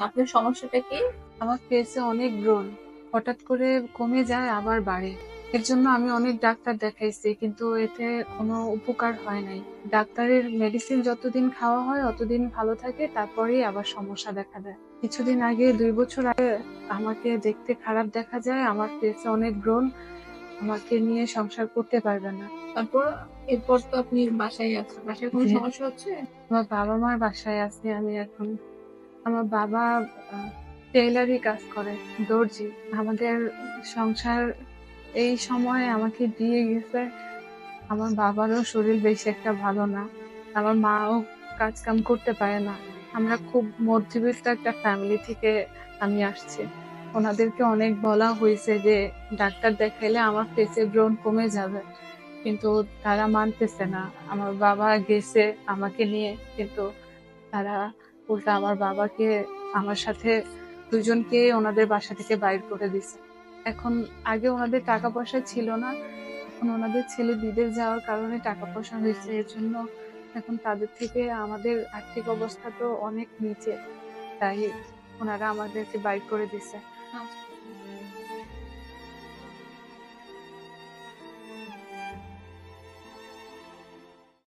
আপনার সমস্যাটা কি? আমার ফেসে অনেক ব্রণ হঠাৎ করে কমে যায় আবার বাড়ে। এর জন্য আমি অনেক ডাক্তার দেখাইছি, কিন্তু এতে কোনো উপকার হয় নাই। ডাক্তারের মেডিসিন যতদিন খাওয়া হয় অতদিন ভালো থাকে, তারপরেই আবার সমস্যা দেখা দেয়। কিছুদিন আগে ২ বছর আগে আমাকে দেখতে খারাপ দেখা যায়, আমার ফেসে অনেক ব্রণ, আমাকে নিয়ে সংসার করতে পারবে না। তারপর এরপর তো আপনি বাসায় আছেন। বাসায় কোনো জি, সমস্যা হচ্ছে? আমার বাবা মার বাসায় আছি আমি এখন। আমার বাবা টেইলারি কাজ করে, দর্জি। আমাদের সংসার এই সময়ে আমাকে দিয়ে গেছে। আমার বাবারও শরীর বেশি একটা ভালো না। আমার মাও কাজ কাম করতে পারে না। আমরা খুব মধ্যবিত্ত একটা ফ্যামিলি থেকে আমি আসছি। ওনাদেরকে অনেক বলা হয়েছে যে ডাক্তার দেখাইলে আমার ফেসে ব্রণ কমে যাবে, কিন্তু তারা মানতেছে না। আমার বাবা গেছে আমাকে নিয়ে, কিন্তু তারা উল্টা আমার বাবাকে, আমার সাথে দুজনকে ওনাদের বাসা থেকে বাইর করে দিছে। এখন আগে ওনাদের টাকা পয়সা ছিল না, এখন ওনাদের ছেলে বিদেশ যাওয়ার কারণে টাকা পয়সা হয়েছে। এর জন্য এখন তাদের থেকে আমাদের আর্থিক অবস্থা তো অনেক নিচে, তাই ওনারা আমাদেরকে বাইর করে দিছে।